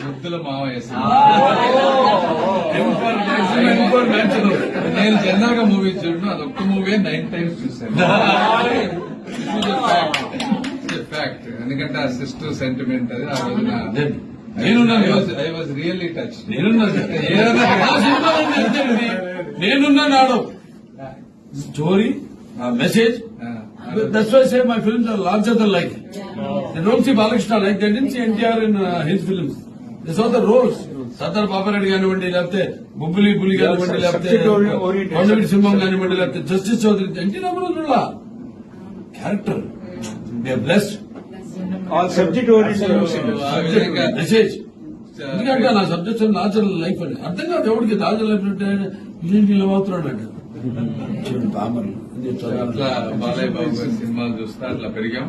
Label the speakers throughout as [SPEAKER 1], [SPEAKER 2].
[SPEAKER 1] ముద్దుల మావయ్య నేను జనరల్ గా మూవీ చూడను, అదొక్క మూవీ 9 times చూశాను. ఫ్యాక్ట్. ఎందుకంటే ఆ సిస్టర్ సెంటిమెంట్ అది ఆ రోజున ఐ వాజ్ రియల్లీ టచ్.
[SPEAKER 2] నేనున్నా నాడు story message. That's why I say my films are larger than life. They don't see Balakrishna like they didn't see NTR in his films. They saw the roles. Sardar Papareddy కానివ్వండి, లేకపోతే బుబ్బులి పులి కానివ్వండి, లేకపోతే కొండవీటి సింహం కానివ్వండి, లేకపోతే justice Chowdary, NT Ramarao character blessed
[SPEAKER 3] all subject oriented message.
[SPEAKER 2] ఎందుకంటే నా subject natural life అని అర్థం కాదు ఎవరికి. నాచురల్ లైఫ్ అంటే ఇలా అవుతున్నాడు అంటే
[SPEAKER 1] అట్లా బాలయ్య బాబు గారి సినిమాలు చూస్తే అట్లా పెరిగాం.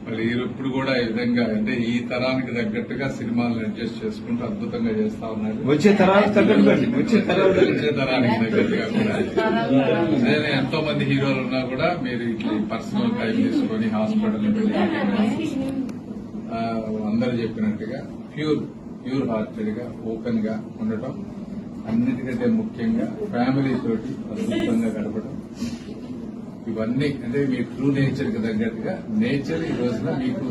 [SPEAKER 1] మరి ఇప్పుడు కూడా ఈ విధంగా అంటే ఈ తరానికి తగ్గట్టుగా సినిమాలను అడ్జస్ట్ చేసుకుంటూ అద్భుతంగా చేస్తా ఉన్నారు.
[SPEAKER 3] వచ్చే తరానికి తగ్గట్టుగా
[SPEAKER 1] కూడా నేను ఎంతో మంది హీరోలు ఉన్నా కూడా మీరు ఇట్లా పర్సనల్ టైం తీసుకొని హాస్పిటల్ అందరూ చెప్పినట్టుగా ప్యూర్ హార్టెడ్ గా ఓపెన్ గా ఉండటం, అన్నిటికంటే ముఖ్యంగా ఫ్యామిలీ తోటి అద్భుతంగా గడపడం, ఇవన్నీ అంటే మీ ట్రూ నేచర్ కి తగ్గట్టుగా నేచర్ ఈ రోజున మీకు